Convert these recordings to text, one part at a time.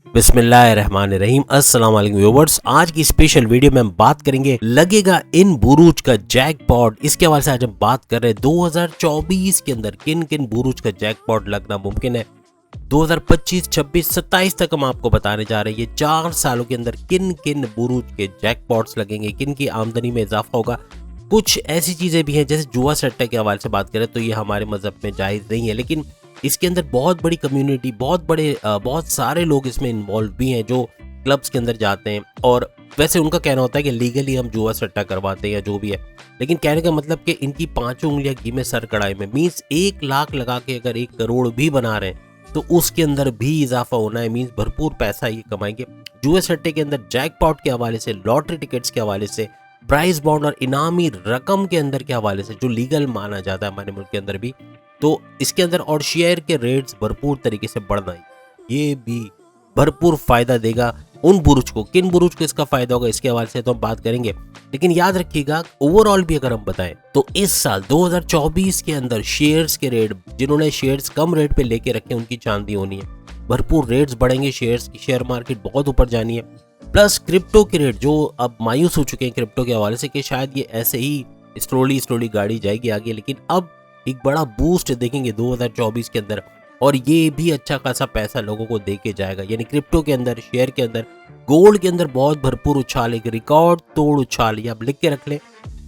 बिस्मिल्लाहिर्रहमानिर्रहीम। अस्सलाम वालेकुम व्यूअर्स। आज की स्पेशल वीडियो में हम बात करेंगे लगेगा इन बुरूज का जैकपॉट। इसके हवाले से आज हम बात कर रहे हैं 2024 के अंदर किन किन बुरूज का जैकपॉट लगना मुमकिन है। 2025, 26, 27 तक हम आपको बताने जा रहे हैं ये 4 सालों के अंदर किन किन बुरूज के जैकपॉट्स लगेंगे, किन की आमदनी में इजाफा होगा। कुछ ऐसी चीज़ें भी हैं जैसे जुआ सट्टा के हवाले से बात करें तो ये हमारे मज़हब में जायज़ नहीं है, लेकिन इसके अंदर बहुत बड़ी कम्युनिटी, बहुत सारे लोग इसमें इन्वॉल्व भी हैं जो क्लब्स के अंदर जाते हैं। और वैसे उनका कहना होता है कि लीगली हम जुआ सट्टा करवाते हैं या जो भी है, लेकिन कहने का मतलब कि इनकी पांचों उंगलियां घी में सर कढ़ाई में। मीन्स 1 लाख लगा के अगर 1 करोड़ भी बना रहे हैं तो उसके अंदर भी इजाफा होना है। मीन्स भरपूर पैसा ये कमाएंगे। जुए सट्टे के अंदर जैकपॉट के हवाले से, लॉटरी टिकट्स के हवाले से, प्राइज बॉन्ड और इनामी रकम के अंदर के हवाले से जो लीगल माना जाता है हमारे मुल्क के अंदर भी, तो इसके अंदर और शेयर के रेट्स भरपूर तरीके से बढ़ना है। ये भी भरपूर फायदा देगा उन बुरुज को। किन बुरुज को इसका फायदा होगा इसके हवाले से तो हम बात करेंगे, लेकिन याद रखिएगा ओवरऑल भी अगर हम बताएं तो इस साल 2024 के अंदर शेयर्स के रेट, जिन्होंने शेयर्स कम रेट पे लेके रखे उनकी चांदी होनी है। भरपूर रेट्स बढ़ेंगे शेयर्स की, शेयर मार्केट बहुत ऊपर जानी है। प्लस क्रिप्टो के रेट जो अब मायूस हो चुके हैं क्रिप्टो के हवाले से कि शायद ये ऐसे ही स्लोली गाड़ी जाएगी आगे, लेकिन अब एक बड़ा बूस्ट देखेंगे 2024 के अंदर, और ये भी अच्छा खासा पैसा लोगों को दे के जाएगा। यानी क्रिप्टो के अंदर, शेयर के अंदर, गोल्ड के अंदर बहुत भरपूर उछाल, एक रिकॉर्ड तोड़ उछाल। ये आप लिख के रख लें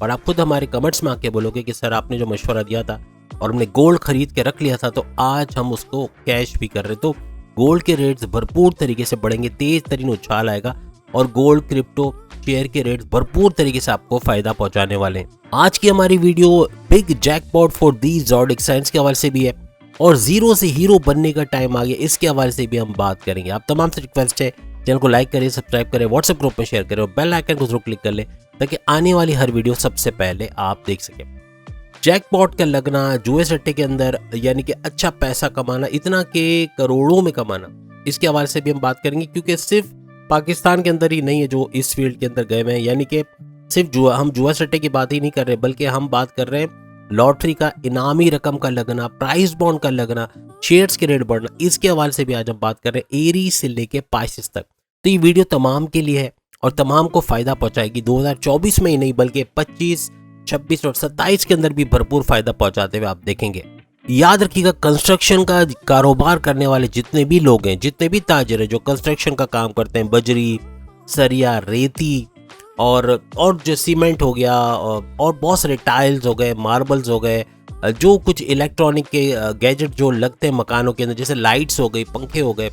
और आप खुद हमारे कमेंट्स में आके बोलोगे कि सर आपने जो मशवरा दिया था और हमने गोल्ड खरीद के रख लिया था तो आज हम उसको कैश भी कर रहे। तो गोल्ड के रेट्स भरपूर तरीके से बढ़ेंगे, तेज तरीन उछाल आएगा और गोल्ड, क्रिप्टो, शेयर के रेट्स भरपूर तरीके से आपको फायदा पहुंचाने वाले हैं। आज की हमारी video big jackpot for the zodiac science के हवाले से भी है और जीरो से हीरो बनने का टाइम आ गया इसके हवाले से भी हम बात करेंगे। आप तमाम से रिक्वेस्ट है चैनल को लाइक करें, सब्सक्राइब करें, व्हाट्सएप ग्रुप में शेयर करें और बेल आइकन को जरूर क्लिक कर लें ताकि आने वाली हर वीडियो सबसे पहले आप देख सकें। जैकपॉट का लगना जुए सट्टे के अंदर, यानी कि अच्छा पैसा कमाना, इतना के करोड़ों में कमाना, इसके हवाले से भी हम बात करेंगे। क्योंकि सिर्फ पाकिस्तान के अंदर ही नहीं है जो इस फील्ड के अंदर गए हुए हैं, यानी कि सिर्फ हम जुआ सट्टे की बात ही नहीं कर रहे, बल्कि हम बात कर रहे हैं लॉटरी का, इनामी रकम का लगना, प्राइस बॉन्ड का लगना, शेयर्स के रेट बढ़ना। इसके हवाले से भी आज हम बात कर रहे हैं एरी से लेके पाइसेस तक। तो ये वीडियो तमाम के लिए है और तमाम को फायदा पहुंचाएगी। 2024 में ही नहीं बल्कि 25, 26 और 27 के अंदर भी भरपूर फायदा पहुंचाते हुए आप देखेंगे। याद रखिएगा, कंस्ट्रक्शन का कारोबार करने वाले जितने भी लोग हैं, जितने भी ताजर हैं जो कंस्ट्रक्शन का काम करते हैं, बजरी, सरिया, रेती और जो सीमेंट हो गया और बहुत सारे टाइल्स हो गए, मार्बल्स हो गए, जो कुछ इलेक्ट्रॉनिक के गैजेट जो लगते हैं मकानों के अंदर, जैसे लाइट्स हो गई, पंखे हो गए,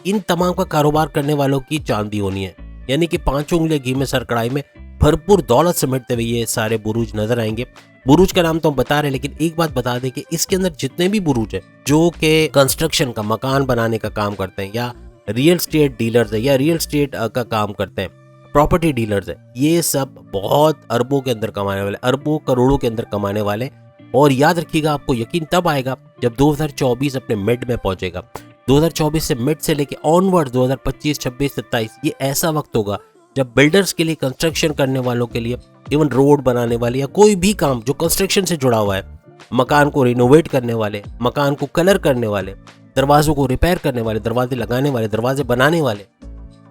इन तमाम का कारोबार करने वालों की चांदी होनी है। यानी कि पांचों उंगलियां घी में सर कढ़ाई में भरपूर दौलत समेटते हुए ये सारे बुरूज नजर आएंगे। बुरूज का नाम तो हम बता रहे हैं, लेकिन एक बात बता दें कि इसके अंदर जितने भी बुरूज है जो कि कंस्ट्रक्शन का, मकान बनाने का काम करते हैं, या रियल स्टेट डीलर्स है, या रियल स्टेट का काम करते हैं, प्रॉपर्टी डीलर्स है, ये सब बहुत अरबों के अंदर कमाने वाले, अरबों करोड़ों के अंदर कमाने वाले। और याद रखिएगा, आपको यकीन तब आएगा जब 2024 अपने मिड में पहुंचेगा। 2024 से मिड से लेके ऑनवर्ड 2025, 26, 27 ये ऐसा वक्त होगा जब बिल्डर्स के लिए, कंस्ट्रक्शन करने वालों के लिए, इवन रोड बनाने वाले या कोई भी काम जो कंस्ट्रक्शन से जुड़ा हुआ है, मकान को रिनोवेट करने वाले, मकान को कलर करने वाले, दरवाजों को रिपेयर करने वाले, दरवाजे लगाने वाले, दरवाजे बनाने वाले,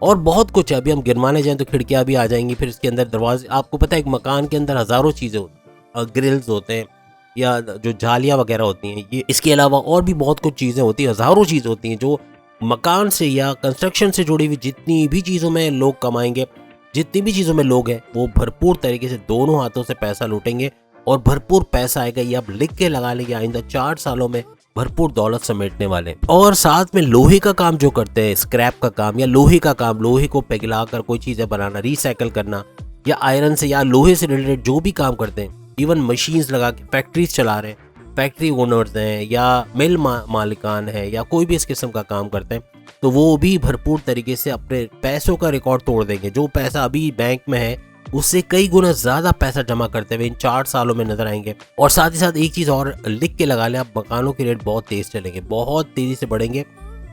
और बहुत कुछ है। अभी हम गिनवाने जाएं तो खिड़कियां भी आ जाएंगी, फिर इसके अंदर दरवाजे। आपको पता है एक मकान के अंदर हजारों चीजें होती हैं, ग्रिल्स होते हैं या जो जालियां वगैरह होती हैं, ये इसके अलावा और भी बहुत कुछ चीजें होती हैं, हजारों चीजें होती हैं जो मकान से या कंस्ट्रक्शन से जुड़ी हुई जितनी भी चीज़ों में लोग कमाएंगे, जितनी भी चीज़ों में लोग हैं, वो भरपूर तरीके से दोनों हाथों से पैसा लूटेंगे और भरपूर पैसा आएगा। ये आप लिख के लगा लेंगे, आइंदा 4 सालों में भरपूर दौलत समेटने वाले। और साथ में लोहे का काम जो करते हैं, स्क्रैप का काम या लोहे का काम, लोहे को पिघला कर कोई चीज़ें बनाना, रिसाइकल करना, या आयरन से या लोहे से रिलेटेड जो भी काम करते हैं, इवन मशीन्स लगा के फैक्ट्रीज चला रहे हैं, फैक्ट्री ओनर्स हैं या मिल मालिकान है या कोई भी इस किस्म का काम करते हैं, तो वो भी भरपूर तरीके से अपने पैसों का रिकॉर्ड तोड़ देंगे। जो पैसा अभी बैंक में है उससे कई गुना ज़्यादा पैसा जमा करते हुए इन 4 सालों में नजर आएंगे। और साथ ही साथ एक चीज़ और लिख के लगा लें, आप मकानों के रेट बहुत तेज चलेंगे, बहुत तेज़ी से बढ़ेंगे,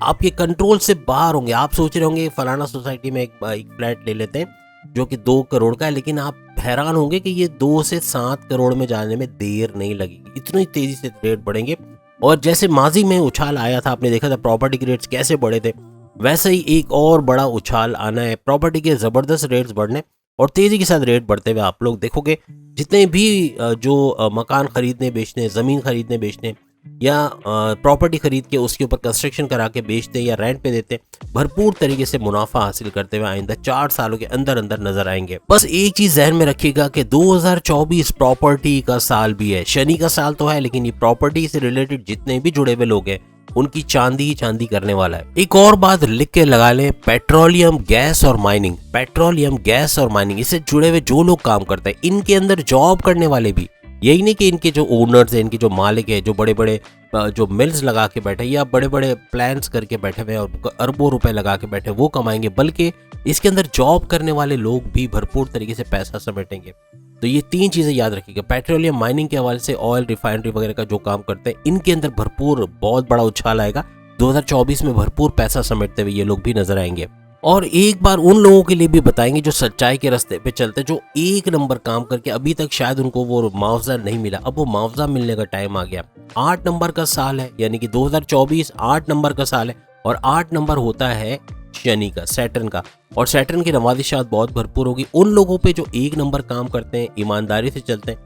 आपके कंट्रोल से बाहर होंगे। आप सोच रहे होंगे फलाना सोसाइटी में एक फ्लैट ले लेते हैं जो कि 2 करोड़ का है, लेकिन आप हैरान होंगे कि ये 2 से 7 करोड़ में जाने में देर नहीं लगेगी, इतनी तेजी से रेट बढ़ेंगे। और जैसे माजी में उछाल आया था, आपने देखा था प्रॉपर्टी के रेट्स कैसे बढ़े थे, वैसे ही एक और बड़ा उछाल आना है, प्रॉपर्टी के ज़बरदस्त रेट्स बढ़ने और तेज़ी के साथ रेट बढ़ते हुए आप लोग देखोगे। जितने भी जो मकान खरीदने बेचने, ज़मीन खरीदने बेचने या प्रॉपर्टी खरीद के उसके ऊपर कंस्ट्रक्शन करा के बेचते या रेंट पे देते, भरपूर तरीके से मुनाफा हासिल करते हुए आइंदा 4 सालों के अंदर अंदर नजर आएंगे। बस एक चीज जहन में रखिएगा कि 2024 प्रॉपर्टी का साल भी है, शनि का साल तो है, लेकिन ये प्रॉपर्टी से रिलेटेड जितने भी जुड़े हुए लोग हैं उनकी चांदी ही चांदी करने वाला है। एक और बात लिख के लगा लें, पेट्रोलियम गैस और माइनिंग, पेट्रोलियम गैस और माइनिंग, इससे जुड़े हुए जो लोग काम करते हैं, इनके अंदर जॉब करने वाले भी, यही नहीं कि इनके जो ओनर्स हैं, इनके जो मालिक है, जो बड़े बड़े जो मिल्स लगा के बैठे या बड़े बड़े प्लान्स करके बैठे हुए और अरबों रुपए लगा के बैठे वो कमाएंगे, बल्कि इसके अंदर जॉब करने वाले लोग भी भरपूर तरीके से पैसा समेटेंगे। तो ये 3 चीज़ें याद रखिएगा, पेट्रोलियम माइनिंग के हवाले से, ऑयल रिफाइनरी वगैरह का जो काम करते हैं, इनके अंदर भरपूर बहुत बड़ा उछाल आएगा। 2024 में भरपूर पैसा समेटते हुए ये लोग भी नजर आएंगे। और एक बार उन लोगों के लिए भी बताएंगे जो सच्चाई के रास्ते पे चलते, जो एक नंबर काम करके अभी तक शायद उनको वो मुआवजा नहीं मिला, अब वो मुआवजा मिलने का टाइम आ गया। 8 नंबर का साल है, यानी कि 2024 8 नंबर का साल है और 8 नंबर होता है शनि का, सैटर्न का, और सैटर्न की नवाजिशात बहुत भरपूर होगी उन लोगों पे जो एक नंबर काम करते हैं, ईमानदारी से चलते हैं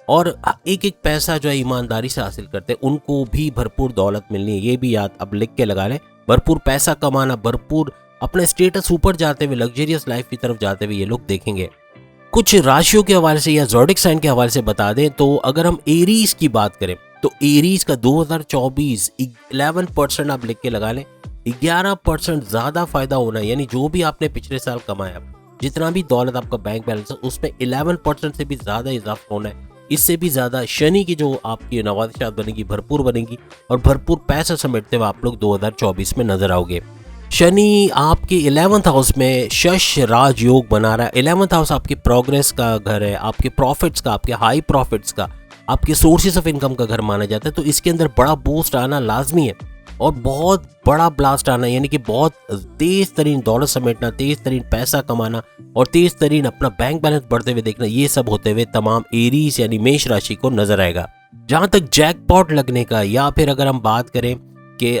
और एक एक पैसा जो है ईमानदारी से हासिल करते हैं, उनको भी भरपूर दौलत मिलनी है। ये भी याद अब लिख के लगा लें, भरपूर पैसा कमाना, भरपूर अपने स्टेटस ऊपर जाते हुए, लग्जरियस लाइफ की तरफ जाते हुए ये लोग देखेंगे। कुछ राशियों के हवाले से या ज़ोडिक साइन के हवाले से बता दें तो अगर हम एरीज की बात करें तो एरीज का 2024 11% आप लिख के लगा लें, 11% ज़्यादा फायदा होना है। यानी जो भी आपने पिछले साल कमाया, जितना भी दौलत आपका बैंक बैलेंस है, उसमें 11% से भी ज़्यादा इजाफा होना है। इससे भी ज़्यादा शनि की जो आपकी नवाजिशात बनेगी, भरपूर बनेगी और भरपूर पैसा समेटते हुए आप लोग 2024 में नजर आओगे। शनि आपके 11th हाउस में शश राज योग बना रहा है। 11th हाउस आपके प्रोग्रेस का घर है, आपके प्रॉफिट्स का, आपके हाई प्रॉफिट्स का, आपके सोर्सेस ऑफ इनकम का घर माना जाता है। तो इसके अंदर बड़ा बूस्ट आना लाजमी है और बहुत बड़ा ब्लास्ट आना, यानी कि बहुत तेज तरीन दौलत समेटना, तेज तरीन पैसा कमाना और तेज तरीन अपना बैंक बैलेंस बढ़ते हुए देखना, ये सब होते हुए तमाम एरीज यानी मेष राशि को नजर आएगा। जहां तक जैकपॉट लगने का, या फिर अगर हम बात करें कि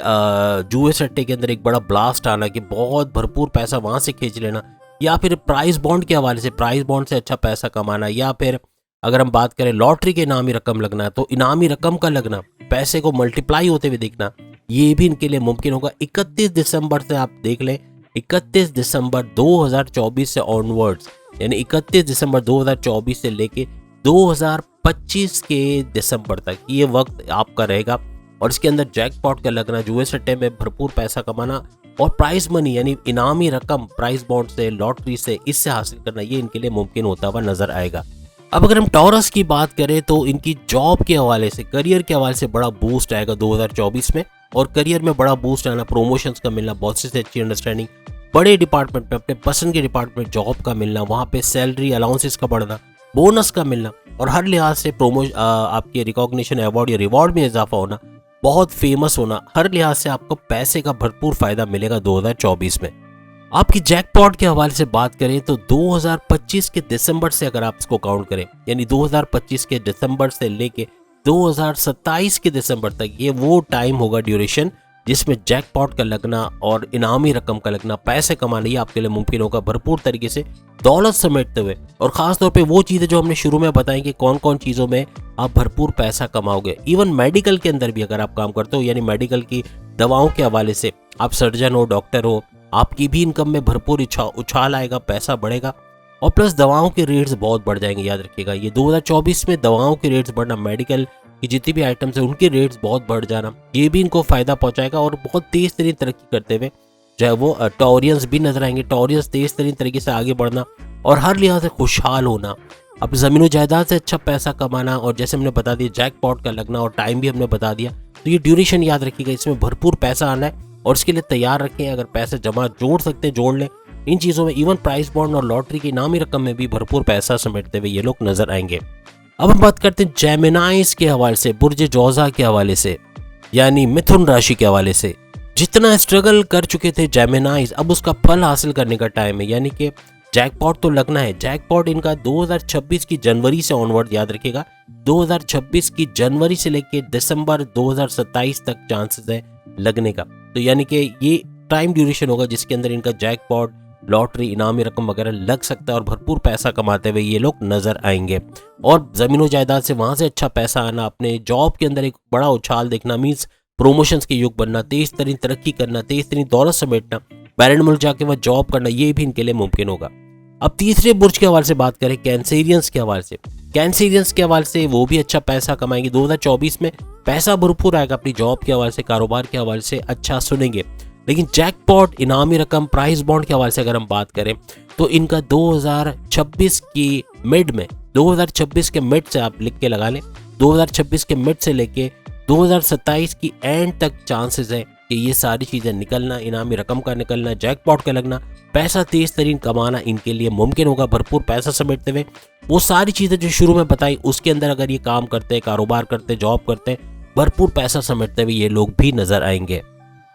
जुए सट्टे के अंदर एक बड़ा ब्लास्ट आना, कि बहुत भरपूर पैसा वहां से खींच लेना, या फिर प्राइस बॉन्ड के हवाले से, प्राइस बॉन्ड से अच्छा पैसा कमाना, या फिर अगर हम बात करें लॉटरी के इनामी रकम लगना, तो इनामी रकम का लगना, पैसे को मल्टीप्लाई होते हुए देखना, ये भी इनके लिए मुमकिन होगा। 31 दिसंबर से आप देख लें, 31 दिसंबर 2024 से ऑनवर्ड्स, यानी 31 दिसंबर 2024 से लेके 2025 के दिसंबर तक ये वक्त आपका रहेगा और इसके अंदर जैकपॉट का लगना, जुए सट्टे में भरपूर पैसा कमाना और प्राइस मनी यानी इनामी रकम प्राइस बॉन्ड से, लॉटरी से, इससे हासिल करना, ये इनके लिए मुमकिन होता हुआ नजर आएगा। अब अगर हम टॉरस की बात करें तो इनकी जॉब के हवाले से, करियर के हवाले से बड़ा बूस्ट आएगा 2024 में और करियर में बड़ा बूस्ट आना, प्रमोशंस का मिलना, बॉसेस से अच्छी अंडरस्टैंडिंग, बड़े डिपार्टमेंट में, अपने पसंद के डिपार्टमेंट जॉब का मिलना, वहाँ पे सैलरी अलाउंसेस का बढ़ना, बोनस का मिलना और हर लिहाज से आपके रिकॉग्निशन, अवार्ड या रिवॉर्ड में इजाफा होना, बहुत फेमस होना, हर लिहाज से आपको पैसे का भरपूर फायदा मिलेगा 2024 में। आपकी जैकपॉट के हवाले से बात करें तो 2025 के दिसंबर से अगर आप इसको काउंट करें, यानी 2025 के दिसंबर से लेके 2027 के दिसंबर तक, ये वो टाइम होगा, ड्यूरेशन, जिसमें जैकपॉट का लगना और इनामी रकम का लगना, पैसे कमाना, ये आपके लिए मुमकिन होगा भरपूर तरीके से दौलत समेटते हुए। और खास तौर पे वो चीज़ें जो हमने शुरू में बताई कि कौन कौन चीज़ों में आप भरपूर पैसा कमाओगे। इवन मेडिकल के अंदर भी अगर आप काम करते हो, यानी मेडिकल की दवाओं के हवाले से, आप सर्जन हो, डॉक्टर हो, आपकी भी इनकम में भरपूर उछाल आएगा, पैसा बढ़ेगा और प्लस दवाओं के रेट्स बहुत बढ़ जाएंगे। याद रखिएगा, ये 2024 में दवाओं के रेट्स बढ़ना, मेडिकल की जितनी भी आइटम्स है उनके रेट्स बहुत बढ़ जाना, ये भी इनको फायदा पहुंचाएगा और बहुत तेज तरीन तरक्की करते हुए चाहे वो टॉरियंस भी नजर आएंगे। टॉरियंस तेज तरीन तरीके से आगे बढ़ना और हर लिहाज से खुशहाल होना, अब ज़मीन जायदाद से अच्छा पैसा कमाना और जैसे हमने बता दिया जैकपॉट का लगना और टाइम भी हमने बता दिया। तो ये ड्यूरेशन याद रखिएगा, इसमें भरपूर पैसा आना है और इसके लिए तैयार रखें। अगर पैसे जमा जोड़ सकते हैं जोड़ लें इन चीज़ों में। इवन प्राइस बॉन्ड और लॉटरी की इनामी रकम में भी भरपूर पैसा समेटते हुए ये लोग नजर आएंगे। अब हम बात करते हैं जेमिनाइज के हवाले से, बुर्ज जोजा के हवाले से, यानी मिथुन राशि के हवाले से। जितना स्ट्रगल कर चुके थे जेमिनाइज, अब उसका फल हासिल करने का टाइम है, यानी कि जैकपॉट तो लगना है। जैकपॉट इनका 2026 की जनवरी से ऑनवर्ड, याद रखिएगा 2026 की जनवरी से लेके दिसंबर 2027 तक चांसेस है लगने का। तो यानी कि ये टाइम ड्यूरेशन होगा जिसके अंदर इनका जैकपॉट, लॉटरी, इनामी रकम वगैरह लग सकता है और भरपूर पैसा कमाते हुए ये लोग नजर आएंगे। और जमीनों जायदाद से वहां से अच्छा पैसा आना, अपने जॉब के अंदर एक बड़ा उछाल देखना, मीन्स प्रमोशंस के युग बनना, तेज तरीन तरक्की करना, तेज तरीन दौलत समेटना, बैरन मुल्क जाके वह जॉब करना, ये भी इनके लिए मुमकिन होगा। अब तीसरे बुर्ज के हवाले से बात करें, कैंसेरियंस के हवाले से। कैंसेरियंस के हवाले से वो भी अच्छा पैसा कमाएंगे। 2024 में पैसा भरपूर आएगा, अपनी जॉब के हवाले से, कारोबार के हवाले से अच्छा सुनेंगे। लेकिन जैकपॉट, इनामी रकम, प्राइस बॉन्ड के हवाले से अगर हम बात करें तो इनका 2026 की मिड में, 2026 के मिड से आप लिख के लगा लें, 2026 के मिड से लेके 2027 की एंड तक चांसेस है कि ये सारी चीज़ें निकलना, इनामी रकम का निकलना, जैकपॉट का लगना, पैसा तेज तरीन कमाना इनके लिए मुमकिन होगा। भरपूर पैसा समेटते हुए वो सारी चीज़ें जो शुरू में बताई उसके अंदर अगर ये काम करते, कारोबार करते, जॉब करते, भरपूर पैसा समेटते हुए ये लोग भी नजर आएंगे।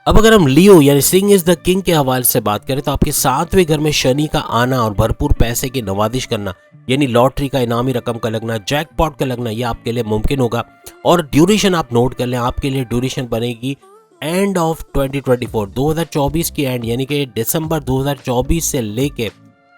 अब अगर हम लियो यानी सिंह इज द किंग के हवाले से बात करें तो आपके 7वें घर में शनि का आना और भरपूर पैसे की नवादिश करना, यानी लॉटरी का, इनामी रकम का लगना, जैकपॉट का लगना, यह आपके लिए मुमकिन होगा। और ड्यूरेशन आप नोट कर लें, आपके लिए ड्यूरेशन बनेगी एंड ऑफ 2024, 2024 की एंड यानी कि दिसंबर 2024 से लेके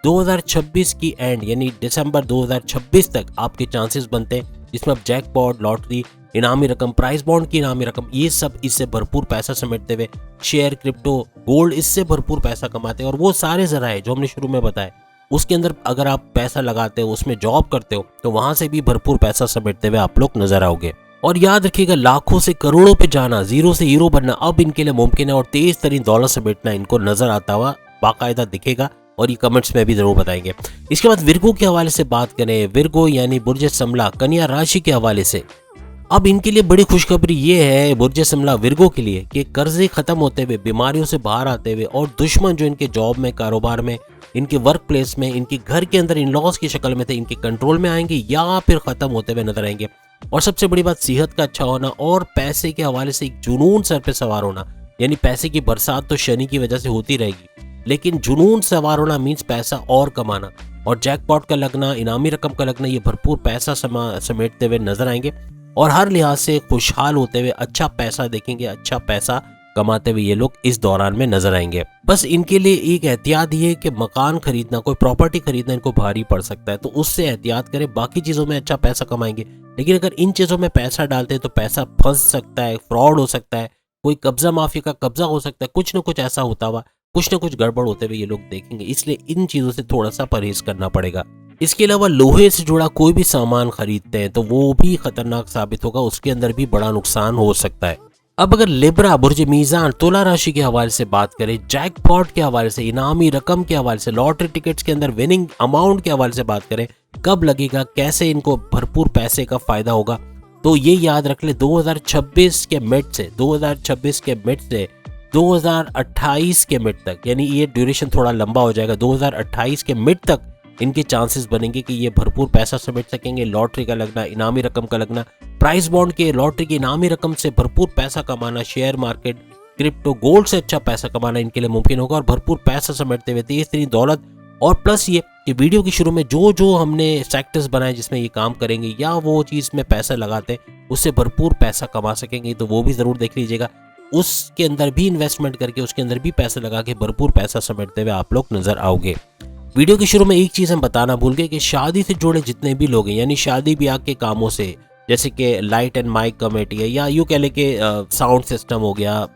2026 की एंड यानी दिसंबर 2026 तक आपके चांसेस बनते हैं, जिसमें आप जैकपॉट, लॉटरी, इनामी रकम, प्राइस बॉन्ड की इनामी रकम, ये सब इससे भरपूर पैसा समेटते हुए, शेयर, क्रिप्टो, गोल्ड, इससे भरपूर पैसा कमाते हैं। और वो सारे जराए जो हमने शुरू में बताए उसके अंदर अगर आप पैसा लगाते हो, उसमें जॉब करते हो, तो वहां से भी भरपूर पैसा समेटते हुए आप लोग नजर आओगे। और याद रखिएगा, लाखों से करोड़ों पे जाना, जीरो से हीरो बनना अब इनके लिए मुमकिन है और तेज तरीन दौलत समेटना इनको नजर आता हुआ बाकायदा दिखेगा और ये कमेंट्स में भी जरूर बताएंगे। इसके बाद विर्गो के हवाले से बात करें, विर्गो यानी बुर्ज समला, कन्या राशि के हवाले से अब इनके लिए बड़ी खुशखबरी ये है बुर्ज समला विर्गो के लिए कि कर्जे खत्म होते हुए, बीमारियों से बाहर आते हुए और दुश्मन जो इनके जॉब में, कारोबार में, इनके वर्क प्लेस में, इनके घर के अंदर इन लॉस की शक्ल में थे, इनके कंट्रोल में आएंगे या फिर खत्म होते हुए नजर आएंगे। और सबसे बड़ी बात, सेहत का अच्छा होना और पैसे के हवाले से एक जुनून सर पे सवार होना, यानी पैसे की बरसात तो शनि की वजह से होती रहेगी, लेकिन जुनून सवार होना मीन्स पैसा और कमाना और जैकपॉट का लगना, इनामी रकम का लगना, ये भरपूर पैसा समेटते हुए नजर आएंगे और हर लिहाज से खुशहाल होते हुए अच्छा पैसा देखेंगे, अच्छा पैसा कमाते हुए ये लोग इस दौरान में नजर आएंगे। बस इनके लिए एक एहतियात ये है कि मकान खरीदना, कोई प्रॉपर्टी खरीदना इनको भारी पड़ सकता है, तो उससे एहतियात करें। बाकी चीजों में अच्छा पैसा कमाएंगे, लेकिन अगर इन चीजों में पैसा डालते हैं तो पैसा फंस सकता है, फ्रॉड हो सकता है, कोई कब्जा माफिया का कब्जा हो सकता है, कुछ ना कुछ ऐसा होता हुआ, कुछ ना कुछ गड़बड़ होते हुए ये लोग देखेंगे। इसलिए इन चीजों से थोड़ा सा परहेज करना पड़ेगा। इसके अलावा लोहे से जुड़ा कोई भी सामान खरीदते हैं तो वो भी खतरनाक साबित होगा, उसके अंदर भी बड़ा नुकसान हो सकता है। अब अगर लिब्रा, बुर्ज मीजान, तुला राशि के हवाले से बात करें, जैकपॉट के हवाले से, इनामी रकम के हवाले से, लॉटरी टिकट्स के अंदर विनिंग अमाउंट के हवाले से बात करें, कब लगेगा, कैसे इनको भरपूर पैसे का फायदा होगा, तो ये याद रख ले 2026 के मिड से 2028 के मिड तक, यानी ये ड्यूरेशन थोड़ा लंबा हो जाएगा, 2028 के मिड तक इनके चांसेस बनेंगे कि ये भरपूर पैसा समेट सकेंगे। लॉटरी का लगना, इनामी रकम का लगना, प्राइस बॉन्ड के, लॉटरी की इनामी रकम से भरपूर पैसा कमाना, शेयर मार्केट, क्रिप्टो, गोल्ड से अच्छा पैसा कमाना इनके लिए मुमकिन होगा और भरपूर पैसा समेटते हुए तेज तरीन दौलत। और प्लस ये कि वीडियो के शुरू में जो जो हमने सेक्टर्स बनाए जिसमें ये काम करेंगे या वो चीज़ में पैसा लगाते उससे भरपूर पैसा कमा सकेंगे, तो वो भी ज़रूर देख लीजिएगा। उसके अंदर भी इन्वेस्टमेंट करके उसके अंदर भी पैसा लगा के भरपूर पैसा समेटते हुए आप लोग नजर आओगे। वीडियो के शुरू में एक चीज़ हम बताना भूल गए कि शादी से जुड़े जितने भी लोग हैं, यानी शादी ब्याह के कामों से, जैसे कि लाइट एंड माइक कमेटी है या यूँ कह ले के साउंड सिस्टम हो गया,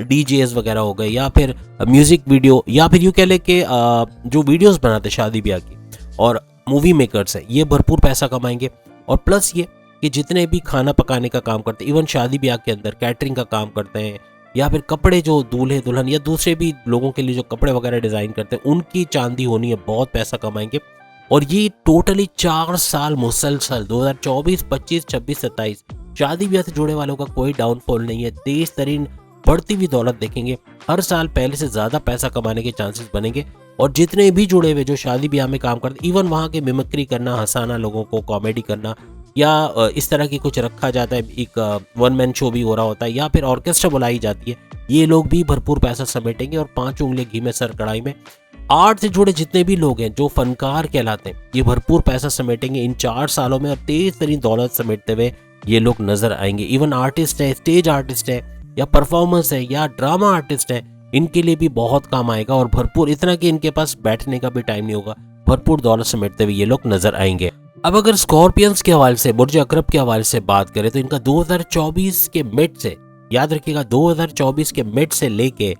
डीजेस वगैरह हो गए, या फिर म्यूजिक वीडियो, या फिर यूँ कह ले के जो वीडियोस बनाते शादी ब्याह की, और मूवी मेकर्स हैं, ये भरपूर पैसा कमाएंगे। और प्लस ये कि जितने भी खाना पकाने का काम करते हैं, इवन शादी ब्याह के अंदर कैटरिंग का काम करते हैं, या फिर कपड़े जो दूल्हे दुल्हन या दूसरे भी लोगों के लिए जो कपड़े वगैरह डिज़ाइन करते हैं, उनकी चांदी होनी है, बहुत पैसा कमाएंगे। और ये टोटली 4 साल मुसलसल 2024, 25, 26, 27 शादी ब्याह से जुड़े वालों का कोई डाउनफॉल नहीं है। तेज तरीन बढ़ती हुई दौलत देखेंगे, हर साल पहले से ज़्यादा पैसा कमाने के चांसेस बनेंगे। और जितने भी जुड़े हुए जो शादी ब्याह में काम करते, इवन वहाँ के मिमिक्री करना, हंसाना लोगों को, कॉमेडी करना, या इस तरह की कुछ रखा जाता है, एक वन मैन शो भी हो रहा होता है, या फिर ऑर्केस्ट्रा बुलाई जाती है, ये लोग भी भरपूर पैसा समेटेंगे। और 5 उंगली घी में सर कढ़ाई में आर्ट से जुड़े जितने भी लोग हैं जो फनकार कहलाते हैं, ये भरपूर पैसा समेटेंगे इन 4 सालों में और तेज तरीन दौलत समेटते हुए ये लोग नजर आएंगे। इवन आर्टिस्ट है, स्टेज आर्टिस्ट है, या परफॉर्मर्स है, या ड्रामा आर्टिस्ट है, इनके लिए भी बहुत काम आएगा और भरपूर, इतना कि इनके पास बैठने का भी टाइम नहीं होगा, भरपूर दौलत समेटते हुए ये लोग नजर आएंगे। अब अगर स्कॉर्पियंस के हवाले से, बुर्ज अकरब के हवाले से बात करें तो इनका 2024 के मिड से, याद रखिएगा 2024 के मिड से लेके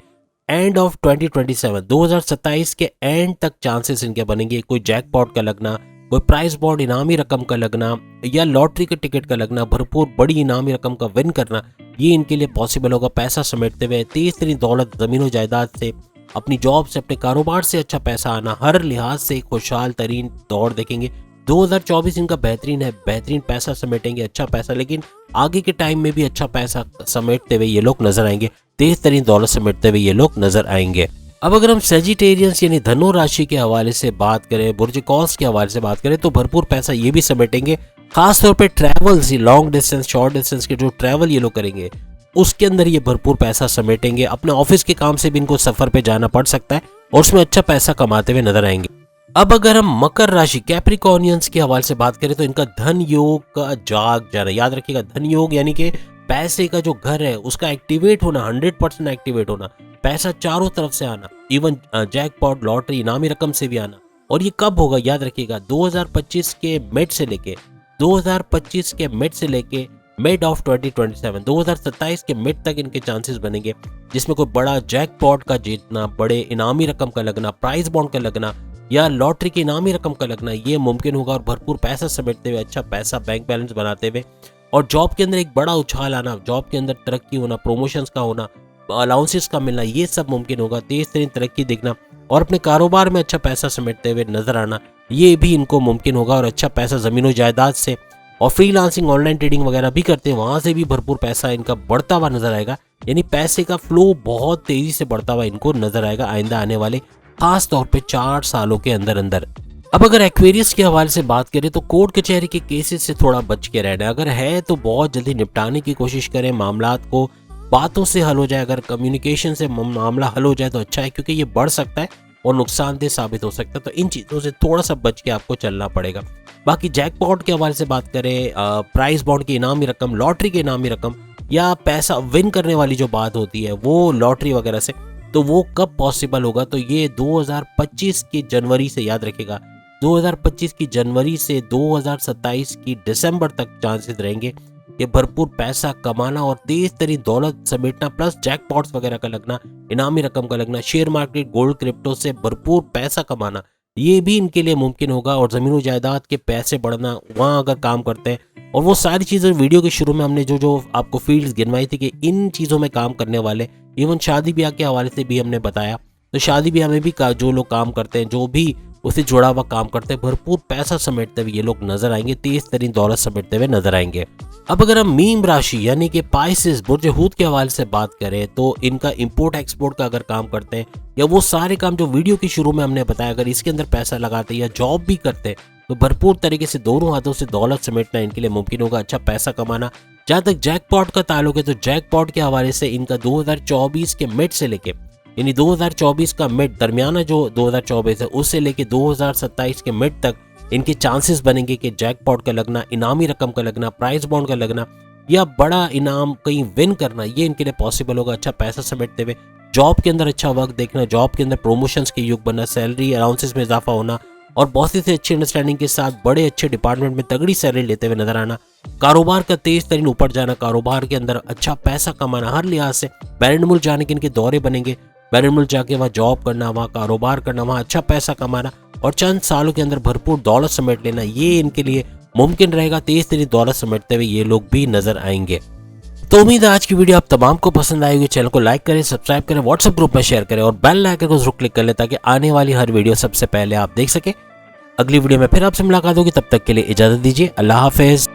एंड ऑफ 2027, 2027 के एंड तक चांसेस इनके बनेंगे। कोई जैकपॉट का लगना, कोई प्राइस बॉन्ड इनामी रकम का लगना या लॉटरी के टिकट का लगना, भरपूर बड़ी इनामी रकम का विन करना, ये इनके लिए पॉसिबल होगा। पैसा समेटते हुए तेज तरीन दौलत, जमीन जायदाद से, अपनी जॉब से, अपने कारोबार से अच्छा पैसा आना, हर लिहाज से खुशहाल तरीन दौर देखेंगे। 2024 इनका बेहतरीन है, बेहतरीन पैसा समेटेंगे, अच्छा पैसा, लेकिन आगे के टाइम में भी अच्छा पैसा समेटते हुए ये लोग नजर आएंगे, तेज तरीन दौलत समेटते हुए ये लोग नजर आएंगे। अब अगर हम सेजिटेरियंस यानी धनु राशि के हवाले से बात करें, बुर्ज कौस के हवाले से बात करें तो भरपूर पैसा ये भी समेटेंगे। खासतौर पे travels, long distance, short distance के जो ट्रैवल ये लोग करेंगे उसके अंदर ये भरपूर पैसा समेटेंगे। अपने ऑफिस के काम से भी इनको सफर पे जाना पड़ सकता है और उसमें अच्छा पैसा कमाते हुए नजर आएंगे। अब अगर हम मकर राशि कैप्रिकॉर्नियंस के हवाले से बात करें तो इनका धन योग का जाग जाना, याद रखिएगा धन योग यानी कि पैसे का जो घर है उसका एक्टिवेट होना, 100% एक्टिवेट होना, पैसा चारों तरफ से आना, इवन जैकपॉट, लॉटरी, इनामी रकम से भी आना। और ये कब होगा, याद रखिएगा 2025 के मिड से लेके, 2025 के मिड से लेके मिड ऑफ 2027, 2027 के मिड तक इनके चांसेस बनेंगे, जिसमें कोई बड़ा जैकपॉट का जीतना, बड़े इनामी रकम का लगना, प्राइस बॉन्ड का लगना या लॉटरी की इनामी रकम का लगना, ये मुमकिन होगा। और भरपूर पैसा समेटते हुए, अच्छा पैसा बैंक बैलेंस बनाते हुए और जॉब के अंदर एक बड़ा उछाल आना, जॉब के अंदर तरक्की होना, प्रोमोशंस का होना, अलाउंसेस का मिलना, ये सब मुमकिन होगा। तेज तरीन तरक्की दिखना और अपने कारोबार में अच्छा पैसा समेटते हुए नजर आना, ये भी इनको मुमकिन होगा। और अच्छा पैसा जमीनों जायदाद से और फ्रीलांसिंग, ऑनलाइन ट्रेडिंग वगैरह भी करते हैं, वहां से भी भरपूर पैसा इनका बढ़ता हुआ नजर आएगा। यानी पैसे का फ्लो बहुत तेजी से बढ़ता हुआ इनको नजर आएगा आइंदा आने वाले खास तौर पे 4 सालों के अंदर अंदर। अब अगर एक्वेरियस के हवाले से बात करें तो कोर्ट कचहरी के केसेस से थोड़ा बच के रहना, अगर है तो बहुत जल्दी निपटाने की कोशिश करें, मामलात को बातों से हल हो जाए, अगर कम्युनिकेशन से मामला हल हो जाए तो अच्छा है, क्योंकि ये बढ़ सकता है और नुकसानदेह साबित हो सकता है। तो इन चीज़ों से थोड़ा सा बच के आपको चलना पड़ेगा। बाकी जैकपॉट के हवाले से बात करें, प्राइस बॉन्ड की इनामी रकम, लॉटरी की इनामी रकम या पैसा विन करने वाली जो बात होती है वो लॉटरी वगैरह से, तो वो कब पॉसिबल होगा, तो ये 2025 की जनवरी से, याद रखिएगा 2025 की जनवरी से 2027 की दिसंबर तक चांसेस रहेंगे कि भरपूर पैसा कमाना और तेज तरीन दौलत समेटना, प्लस जैकपॉट्स वगैरह का लगना, इनामी रकम का लगना, शेयर मार्केट, गोल्ड, क्रिप्टो से भरपूर पैसा कमाना, ये भी इनके लिए मुमकिन होगा। और जमीन जायदाद के पैसे बढ़ना, वहाँ अगर काम करते हैं, और वो सारी चीज़ें वीडियो के शुरू में हमने जो आपको फील्ड्स गिनवाई थी कि इन चीज़ों में काम करने वाले, इवन शादी ब्याह के हवाले से भी हमने बताया, तो शादी ब्याह में भी जो लोग काम करते हैं, जो भी उससे जुड़ा हुआ काम करते हैं, भरपूर पैसा समेटते हुए ये लोग नजर आएंगे, तेज तरीन दौलत समेटते हुए नजर आएंगे। अब अगर हम मीन राशि यानी कि पाइसेस, बुर्ज हूत के हवाले से बात करें तो इनका इंपोर्ट एक्सपोर्ट का अगर काम करते हैं या वो सारे काम जो वीडियो के शुरू में हमने बताया, अगर इसके अंदर पैसा लगाते हैं या जॉब भी करते हैं तो भरपूर तरीके से दोनों हाथों से दौलत समेटना इनके लिए मुमकिन होगा, अच्छा पैसा कमाना। जहां तक जैकपॉट का ताल्लुक है तो जैकपॉट के हवाले से इनका 2024 के मिड से लेके, यानी 2024 का मिड, दरमियाना जो 2024 है उससे लेके 2027 के मिड तक इनके चांसेस बनेंगे कि जैकपॉट का लगना, इनामी रकम का लगना, प्राइस बॉन्ड का लगना या बड़ा इनाम कहीं विन करना, ये इनके लिए पॉसिबल होगा। अच्छा पैसा समेटते हुए जॉब के अंदर अच्छा वक्त देखना, जॉब के अंदर प्रोमोशंस के युग बनना, सैलरी अलाउंसेस में इजाफा होना और बहुत से अच्छी अंडरस्टैंडिंग के साथ बड़े अच्छे डिपार्टमेंट में तगड़ी सैलरी लेते हुए नजर आना, कारोबार का तेज तरीन ऊपर जाना, कारोबार के अंदर अच्छा पैसा कमाना, हर लिहाज से बैरन मुल्क जाने के इनके दौरे बनेंगे, बैरन मुल्क जाके वहाँ जॉब करना, वहाँ कारोबार करना, वहाँ अच्छा पैसा कमाना और चंद सालों के अंदर भरपूर दौलत समेट लेना, ये इनके लिए मुमकिन रहेगा। तेज तरीन दौलत समेटते हुए ये लोग भी नजर आएंगे। तो उम्मीद है आज की वीडियो आप तमाम को पसंद आएगी। चैनल को लाइक करें, सब्सक्राइब करें, व्हाट्सएप ग्रुप में शेयर करें और बेल आइकन को जरूर क्लिक कर लें ताकि आने वाली हर वीडियो सबसे पहले आप देख सके। अगली वीडियो में फिर आपसे मुलाकात होगी, तब तक के लिए इजाजत दीजिए। अल्लाह हाफिज।